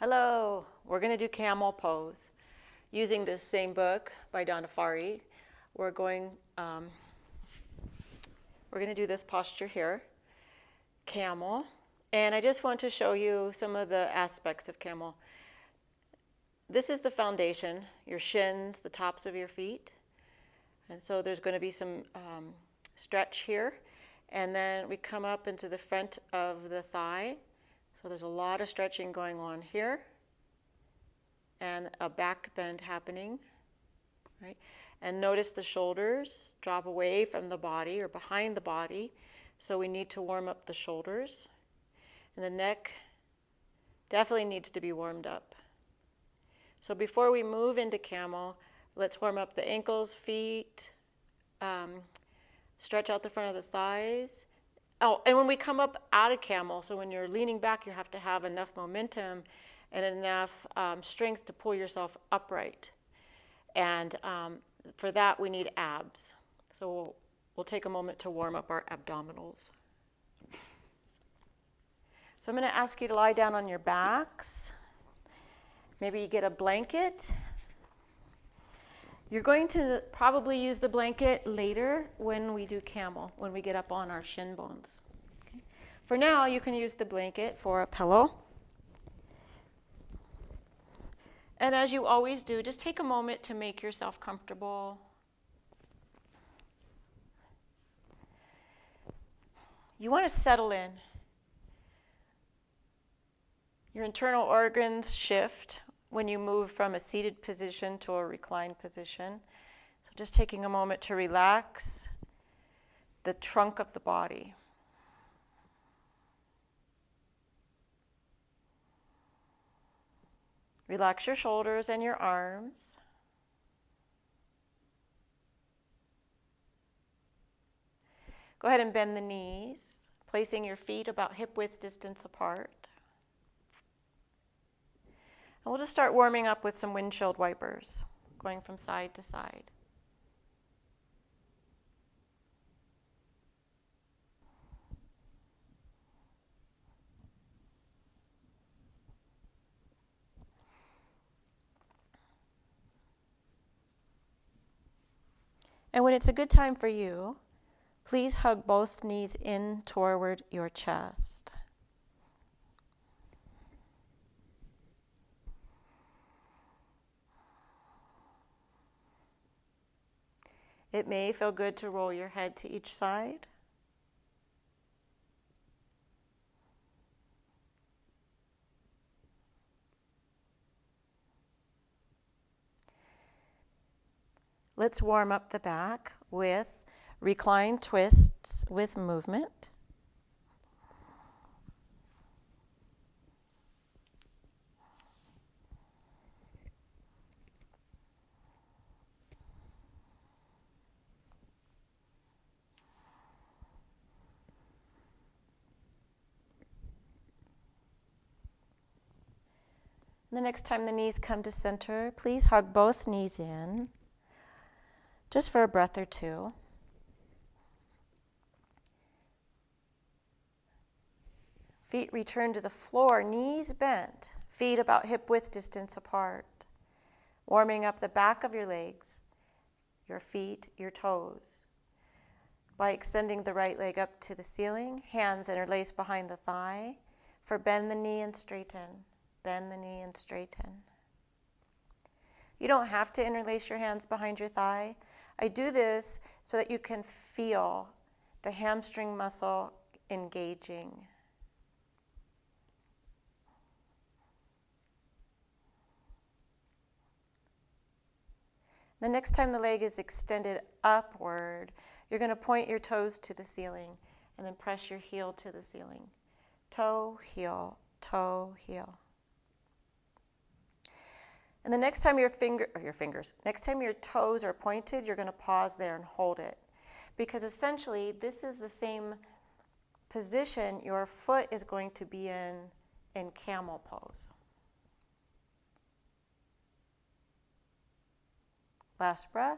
Hello, we're going to do camel pose. Using this same book by Donna Farhi, we're going to do this posture here, camel. And I just want to show you some of the aspects of camel. This is the foundation, your shins, the tops of your feet. And so there's going to be some stretch here. And then we come up into the front of the thigh. So there's a lot of stretching going on here. And a back bend happening, right? And notice the shoulders drop away from the body or behind the body. So we need to warm up the shoulders. And the neck definitely needs to be warmed up. So before we move into camel, let's warm up the ankles, feet, stretch out the front of the thighs. Oh, and when we come up out of camel, so when you're leaning back, you have to have enough momentum and enough strength to pull yourself upright. And for that, we need abs. So we'll take a moment to warm up our abdominals. So I'm going to ask you to lie down on your backs. Maybe you get a blanket. You're going to probably use the blanket later when we do camel, when we get up on our shin bones. Okay. For now, you can use the blanket for a pillow. And as you always do, just take a moment to make yourself comfortable. You want to settle in. Your internal organs shift when you move from a seated position to a reclined position. So just taking a moment to relax the trunk of the body. Relax your shoulders and your arms. Go ahead and bend the knees, placing your feet about hip-width distance apart. And we'll just start warming up with some windshield wipers, going from side to side. And when it's a good time for you, please hug both knees in toward your chest. It may feel good to roll your head to each side. Let's warm up the back with reclined twists with movement. The next time the knees come to center, please hug both knees in, just for a breath or two. Feet return to the floor, knees bent, feet about hip-width distance apart. Warming up the back of your legs, your feet, your toes. By extending the right leg up to the ceiling, hands interlaced behind the thigh, for bend the knee and straighten. Bend the knee and straighten. You don't have to interlace your hands behind your thigh. I do this so that you can feel the hamstring muscle engaging. The next time the leg is extended upward, you're going to point your toes to the ceiling and then press your heel to the ceiling. Toe, heel, toe, heel. And the next time next time your toes are pointed, you're going to pause there and hold it. Because essentially, this is the same position your foot is going to be in camel pose. Last breath.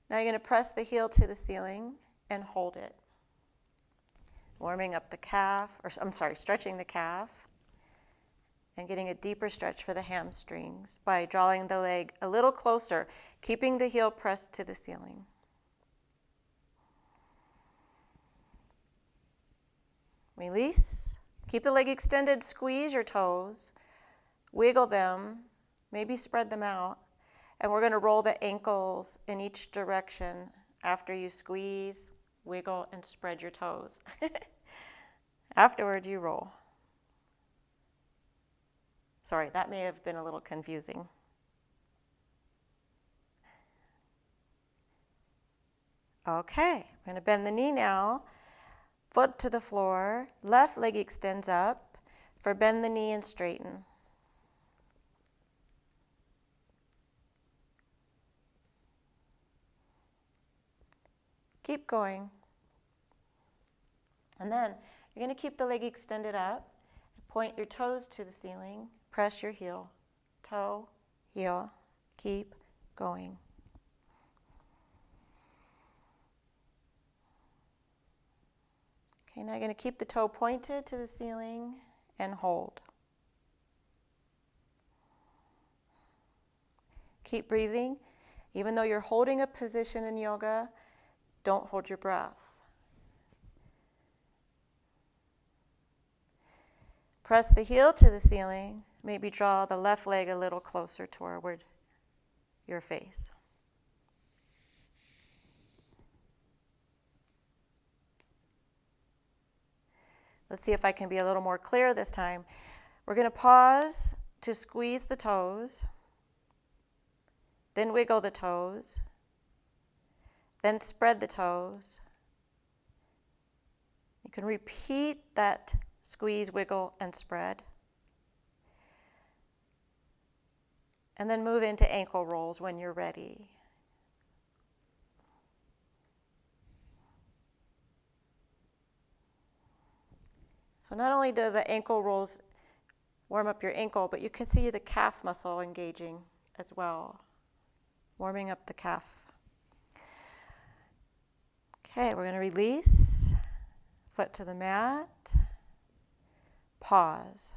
Now you're going to press the heel to the ceiling and hold it. Warming up the calf, stretching the calf. and getting a deeper stretch for the hamstrings by drawing the leg a little closer, keeping the heel pressed to the ceiling. Release. Keep the leg extended, squeeze your toes, wiggle them, maybe spread them out, and we're going to roll the ankles in each direction after you squeeze, wiggle, and spread your toes. Afterward, you roll. Sorry, that may have been a little confusing. Okay, I'm going to bend the knee now. Foot to the floor, left leg extends up for bend the knee and straighten. Keep going. And then you're going to keep the leg extended up, point your toes to the ceiling, press your heel, toe, heel, keep going. Okay, now you're going to keep the toe pointed to the ceiling and hold. Keep breathing. Even though you're holding a position in yoga, don't hold your breath. Press the heel to the ceiling. Maybe draw the left leg a little closer toward your face. Let's see if I can be a little more clear this time. We're going to pause to squeeze the toes, then wiggle the toes, then spread the toes. You can repeat that squeeze, wiggle, and spread. And then move into ankle rolls when you're ready. So not only do the ankle rolls warm up your ankle, but you can see the calf muscle engaging as well, warming up the calf. Okay, we're going to release, foot to the mat, pause.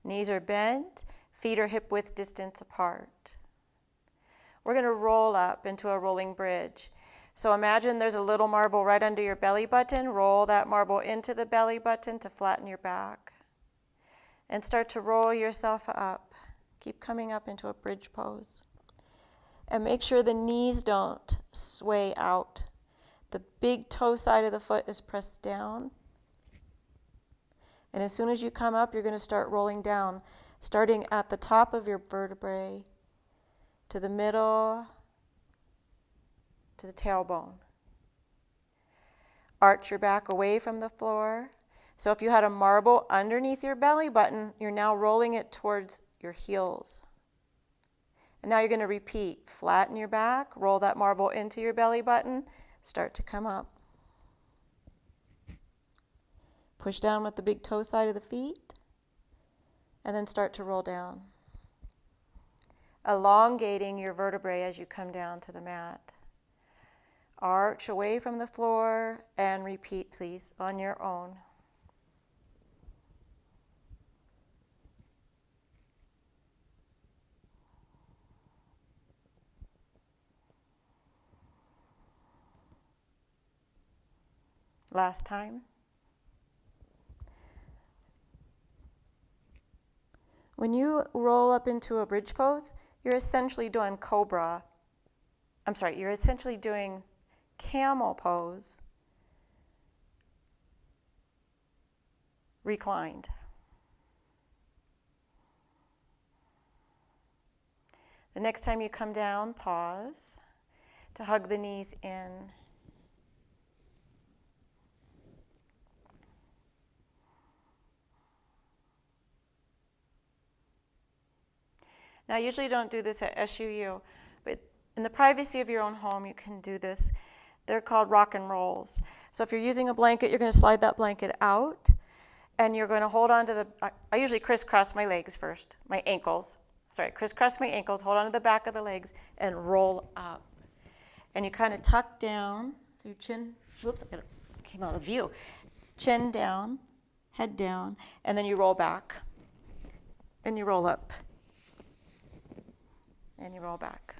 Knees are bent, feet are hip width distance apart. We're going to roll up into a rolling bridge. So imagine there's a little marble right under your belly button. Roll that marble into the belly button to flatten your back. And start to roll yourself up. Keep coming up into a bridge pose. And make sure the knees don't sway out. The big toe side of the foot is pressed down. And as soon as you come up, you're going to start rolling down, starting at the top of your vertebrae, to the middle, to the tailbone. Arch your back away from the floor. So if you had a marble underneath your belly button, you're now rolling it towards your heels. And now you're going to repeat. Flatten your back, roll that marble into your belly button, start to come up. Push down with the big toe side of the feet, and then start to roll down. Elongating your vertebrae as you come down to the mat. Arch away from the floor and repeat, please, on your own. Last time. When you roll up into a bridge pose, you're essentially doing you're essentially doing camel pose, reclined. The next time you come down, pause to hug the knees in. Now, I usually don't do this at SUU, but in the privacy of your own home, you can do this. They're called rock and rolls. So if you're using a blanket, you're going to slide that blanket out, and you're going to hold on to I usually crisscross my legs first, my ankles. Crisscross my ankles, hold on to the back of the legs, and roll up. And you kind of tuck down, so your chin, whoops, it came out of view. Chin down, head down, and then you roll back. And you roll up. And you roll back.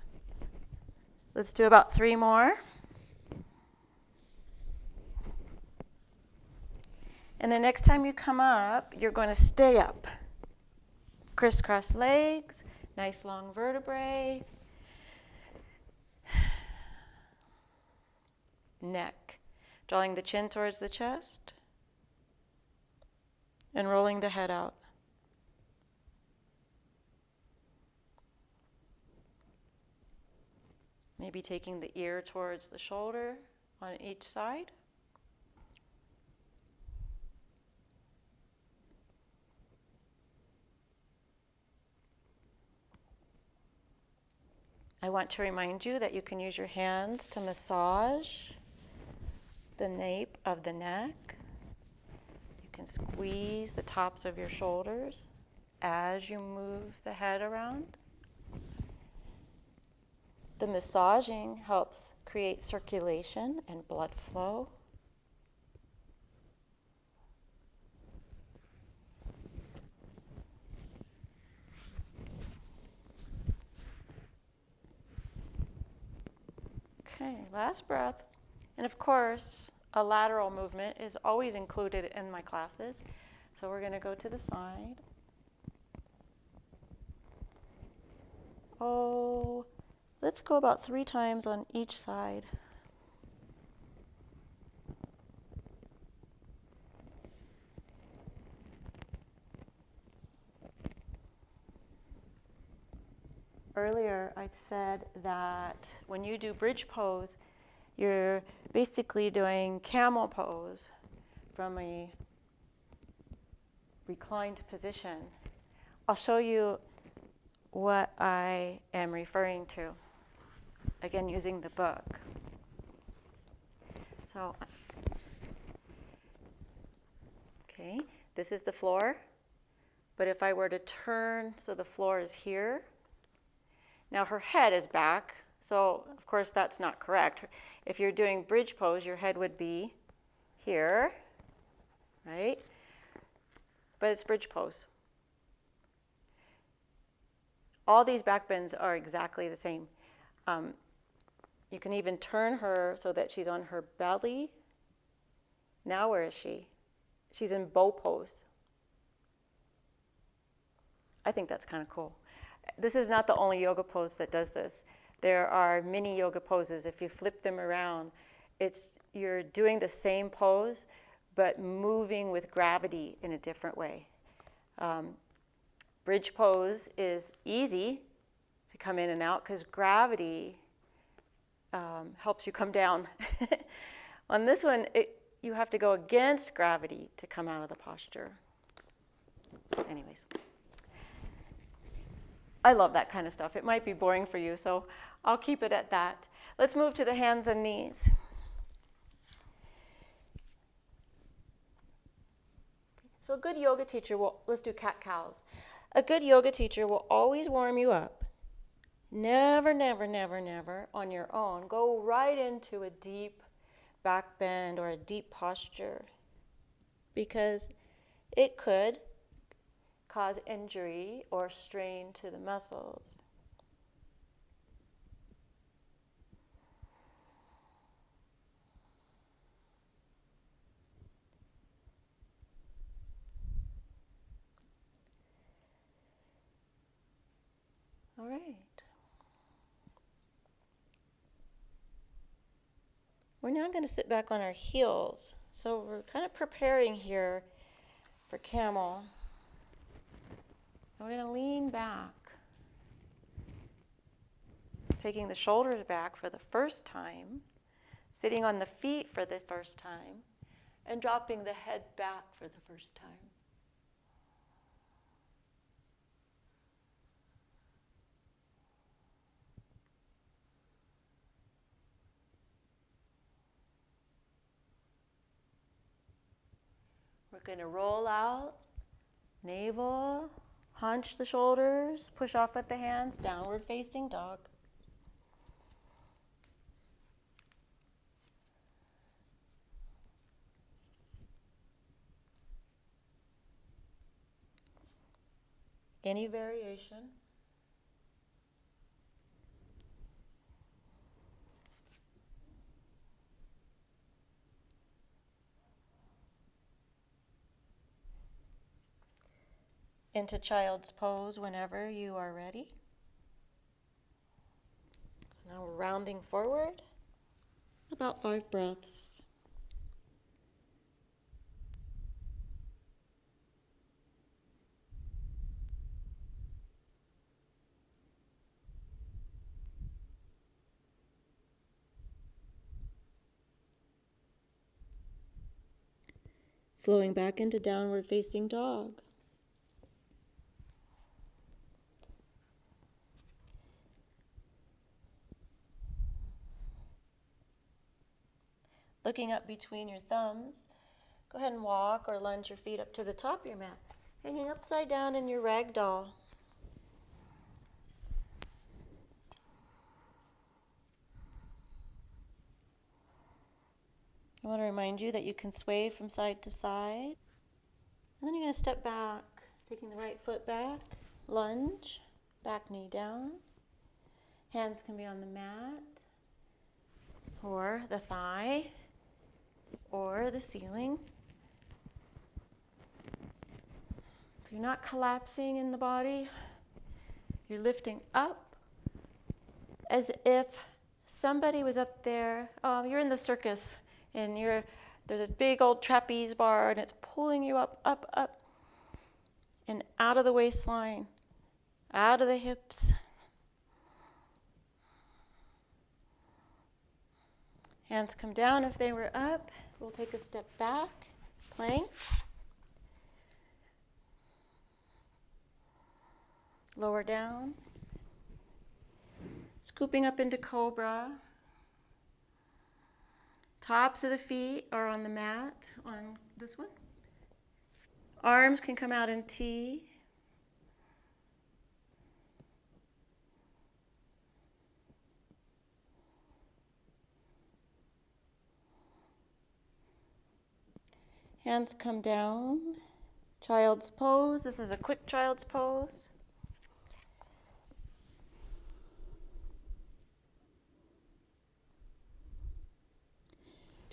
Let's do about 3 more. And the next time you come up, you're going to stay up. Crisscross legs, nice long vertebrae. Neck, drawing the chin towards the chest and rolling the head out. Maybe taking the ear towards the shoulder on each side. I want to remind you that you can use your hands to massage the nape of the neck. You can squeeze the tops of your shoulders as you move the head around. The massaging helps create circulation and blood flow. Okay, last breath. And of course, a lateral movement is always included in my classes. So we're going to go to the side. Oh, let's go about 3 times on each side. Earlier, I said that when you do bridge pose, you're basically doing camel pose from a reclined position. I'll show you what I am referring to, again using the book. So, okay, this is the floor, but if I were to turn so the floor is here, now her head is back, so of course that's not correct. If you're doing bridge pose, your head would be here, right? But it's bridge pose. All these back bends are exactly the same. You can even turn her so that she's on her belly. Now where is she? She's in bow pose. I think that's kind of cool. This is not the only yoga pose that does this. There are many yoga poses. If you flip them around, you're doing the same pose, but moving with gravity in a different way. Bridge pose is easy to come in and out because gravity helps you come down. On this one, you have to go against gravity to come out of the posture. Anyways. I love that kind of stuff. It might be boring for you, so I'll keep it at that. Let's move to the hands and knees. So a good yoga teacher let's do cat-cows. A good yoga teacher will always warm you up. Never, never, never, never on your own go right into a deep back bend or a deep posture because it could cause injury or strain to the muscles. All right. We're now going to sit back on our heels. So we're kind of preparing here for camel. We're going to lean back, taking the shoulders back for the first time, sitting on the feet for the first time, and dropping the head back for the first time. We're going to roll out, navel, hunch the shoulders, push off with the hands, downward facing dog. any variation. Into child's pose whenever you are ready. So now we're rounding forward, about 5 breaths. Flowing back into downward facing dog. Looking up between your thumbs, go ahead and walk or lunge your feet up to the top of your mat, hanging upside down in your rag doll. I want to remind you that you can sway from side to side. And then you're going to step back, taking the right foot back, lunge, back knee down. Hands can be on the mat, or the thigh, or the ceiling. So you're not collapsing in the body. You're lifting up as if somebody was up there. You're in the circus, and there's a big old trapeze bar, and it's pulling you up, up, up, and out of the waistline, out of the hips. Hands come down if they were up. We'll take a step back, plank. Lower down. Scooping up into cobra. Tops of the feet are on the mat, on this one. Arms can come out in T. Hands come down. Child's pose. This is a quick child's pose.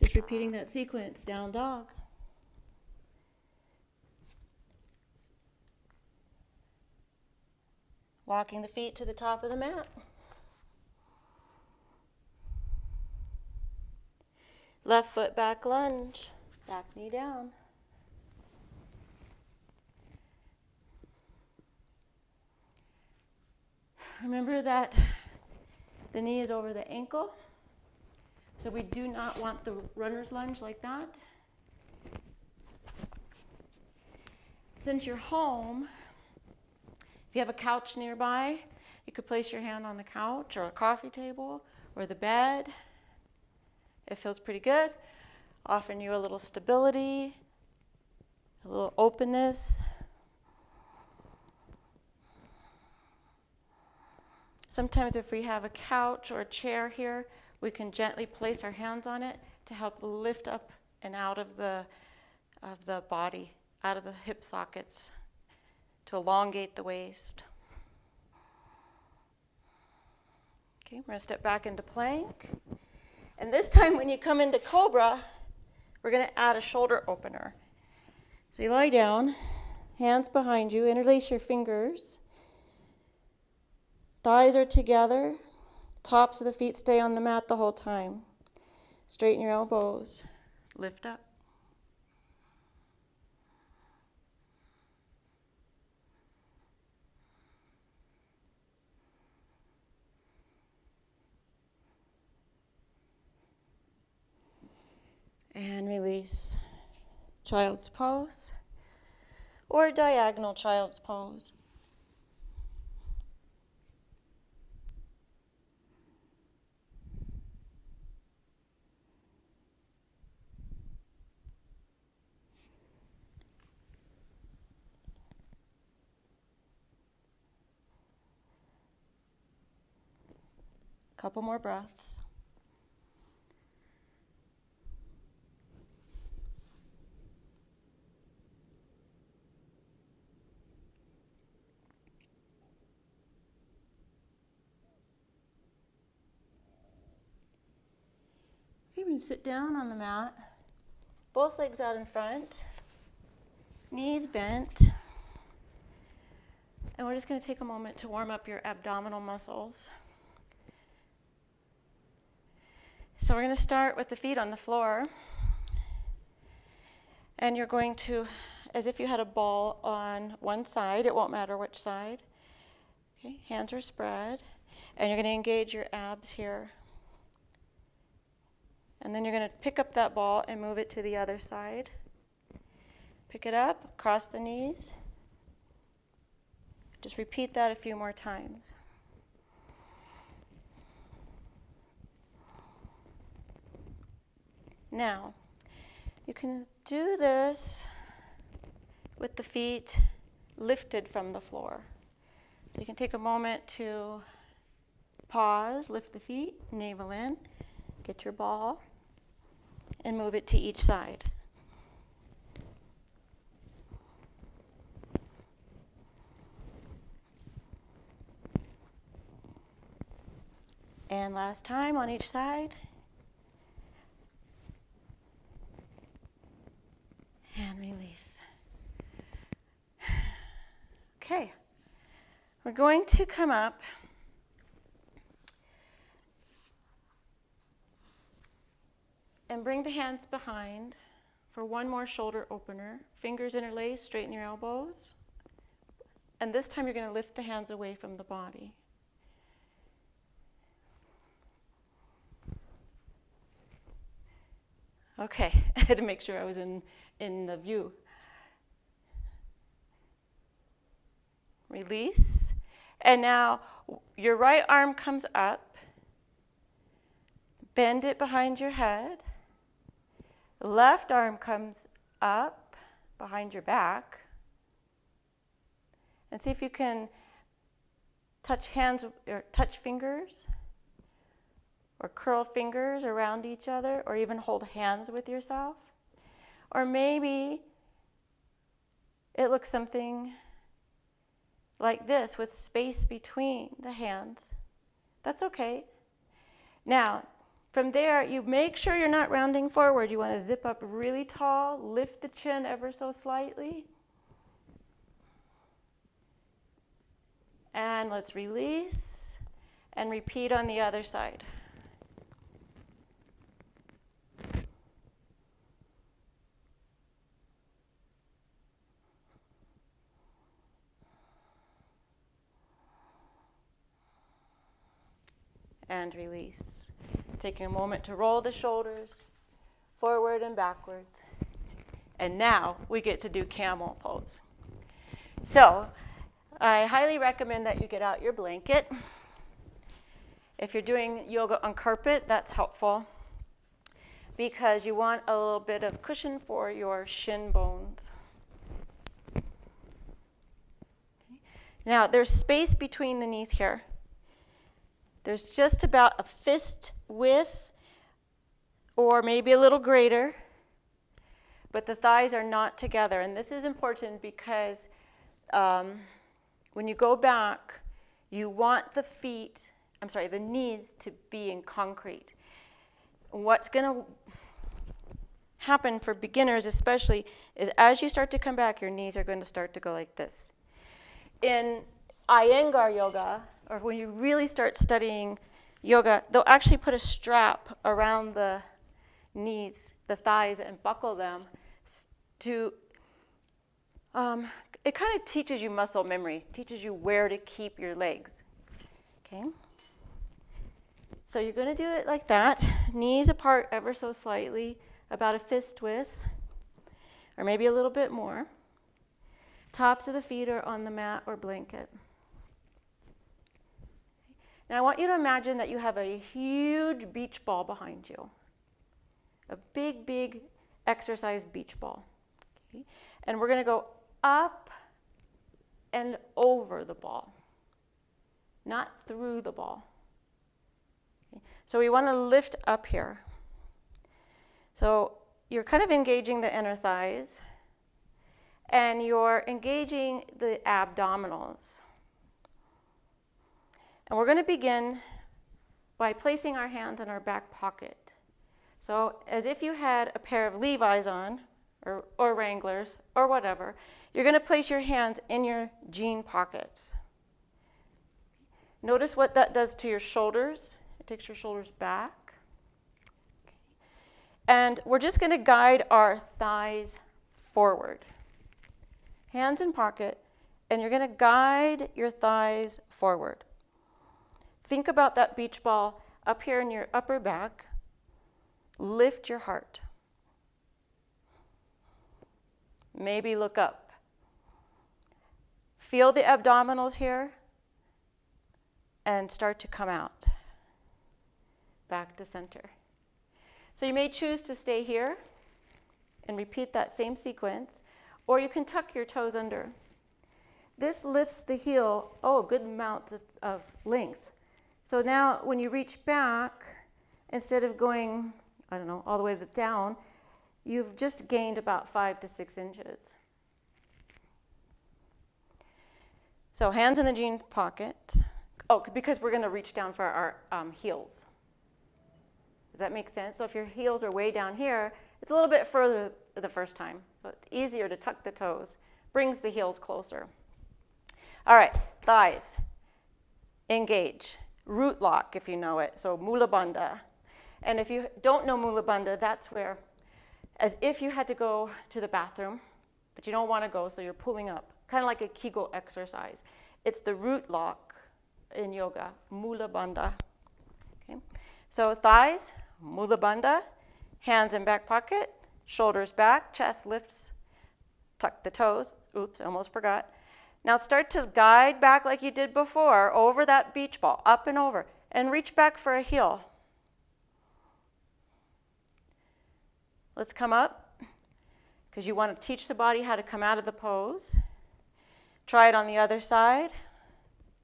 Just repeating that sequence. Down dog. Walking the feet to the top of the mat. Left foot back lunge. Back knee down. Remember that the knee is over the ankle. So we do not want the runner's lunge like that. Since you're home, if you have a couch nearby, you could place your hand on the couch or a coffee table or the bed. It feels pretty good. Offering you a little stability, a little openness. Sometimes if we have a couch or a chair here, we can gently place our hands on it to help lift up and out of the body, out of the hip sockets, to elongate the waist. Okay, we're going to step back into plank. And this time when you come into cobra, we're going to add a shoulder opener. So you lie down, hands behind you, interlace your fingers. Thighs are together. Tops of the feet stay on the mat the whole time. Straighten your elbows. Lift up. And release. Child's pose or diagonal child's pose. Couple more breaths. sit down on the mat, both legs out in front, knees bent. And we're just going to take a moment to warm up your abdominal muscles. So we're going to start with the feet on the floor. And you're going to, as if you had a ball on one side, it won't matter which side. Okay, hands are spread. And you're going to engage your abs here. And then you're going to pick up that ball and move it to the other side. Pick it up, cross the knees. Just repeat that a few more times. Now, you can do this with the feet lifted from the floor. So you can take a moment to pause, lift the feet, navel in, get your ball, and move it to each side. And last time on each side. And release. Okay. We're going to come up and bring the hands behind for one more shoulder opener. Fingers interlace, straighten your elbows. And this time you're going to lift the hands away from the body. Okay, I had to make sure I was in the view. Release. And now your right arm comes up. Bend it behind your head. Left arm comes up behind your back. And see if you can touch hands or touch fingers or curl fingers around each other, or even hold hands with yourself. Or maybe it looks something like this with space between the hands. That's okay. Now, from there, you make sure you're not rounding forward. You want to zip up really tall, lift the chin ever so slightly. And let's release and repeat on the other side. And release. Taking a moment to roll the shoulders forward and backwards. And now we get to do camel pose. So I highly recommend that you get out your blanket. If you're doing yoga on carpet, that's helpful because you want a little bit of cushion for your shin bones. Okay. Now there's space between the knees here. There's just about a fist width or maybe a little greater, but the thighs are not together. And this is important because when you go back, you want the knees to be in concrete. What's going to happen for beginners especially is as you start to come back, your knees are going to start to go like this. In Iyengar yoga, or when you really start studying yoga, they'll actually put a strap around the knees, the thighs, and buckle them to, it kind of teaches you muscle memory, teaches you where to keep your legs, okay? So you're going to do it like that, knees apart ever so slightly, about a fist width, or maybe a little bit more. Tops of the feet are on the mat or blanket. Now I want you to imagine that you have a huge beach ball behind you. A big, big exercise beach ball. Okay? And we're going to go up and over the ball, not through the ball. Okay? So we want to lift up here. So you're kind of engaging the inner thighs, and you're engaging the abdominals. And we're going to begin by placing our hands in our back pocket. So as if you had a pair of Levi's on, or Wranglers, or whatever, you're going to place your hands in your jean pockets. Notice what that does to your shoulders. It takes your shoulders back. Okay. And we're just going to guide our thighs forward. Hands in pocket, and you're going to guide your thighs forward. Think about that beach ball up here in your upper back. Lift your heart. Maybe look up. Feel the abdominals here and start to come out. Back to center. So you may choose to stay here and repeat that same sequence, or you can tuck your toes under. This lifts the heel, a good amount of length. So now when you reach back, instead of going, all the way down, you've just gained about 5 to 6 inches. So hands in the jean pocket. Because we're going to reach down for our heels. Does that make sense? So if your heels are way down here, it's a little bit further the first time. So it's easier to tuck the toes. Brings the heels closer. All right, thighs. Engage. Root lock, if you know it. So Mula Bandha. And if you don't know Mula Bandha, that's where, as if you had to go to the bathroom, but you don't want to go, so you're pulling up. Kind of like a Kegel exercise. It's the root lock in yoga, Mula Bandha. Okay. So thighs, Mula Bandha, hands in back pocket, shoulders back, chest lifts, tuck the toes. Oops, I almost forgot. Now start to guide back like you did before, over that beach ball, up and over, and reach back for a heel. Let's come up, because you want to teach the body how to come out of the pose. Try it on the other side.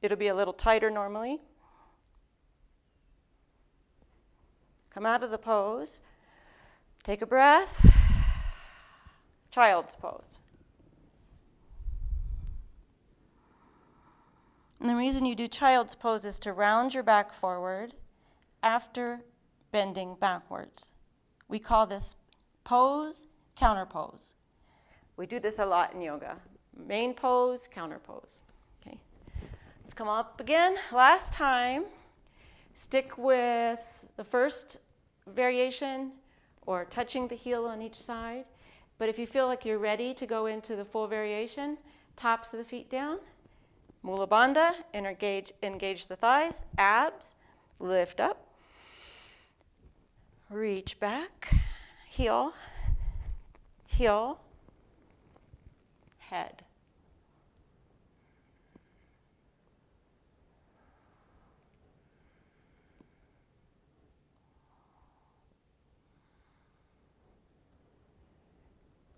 It'll be a little tighter normally. Come out of the pose. Take a breath. Child's pose. And the reason you do child's pose is to round your back forward after bending backwards. We call this pose, counter pose. We do this a lot in yoga. Main pose, counter pose. Okay. Let's come up again. Last time, stick with the first variation or touching the heel on each side. But if you feel like you're ready to go into the full variation, tops of the feet down, Mula Bandha, engage the thighs, abs, lift up, reach back, heel, heel, head.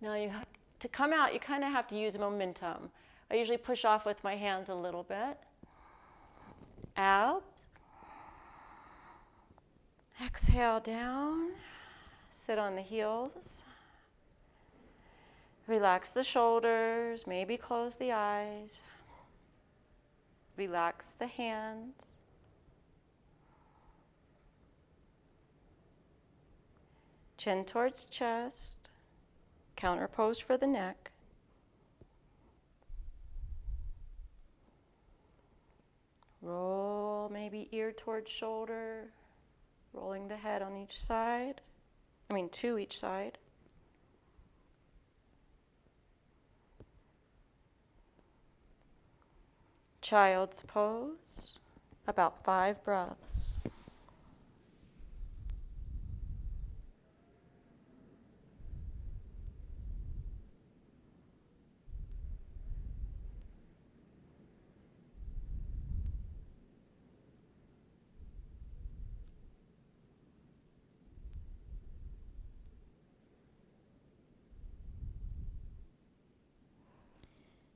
Now to come out, you kind of have to use momentum. I usually push off with my hands a little bit. Abs. Exhale down. Sit on the heels. Relax the shoulders. Maybe close the eyes. Relax the hands. Chin towards chest. Counter pose for the neck. Roll maybe ear towards shoulder, rolling the head on each side. To each side. Child's pose, about 5 breaths.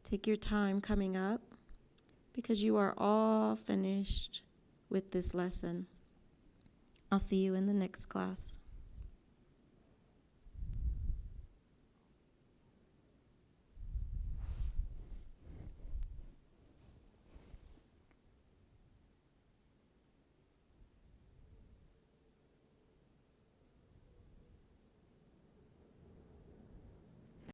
Take your time coming up, because you are all finished with this lesson. I'll see you in the next class.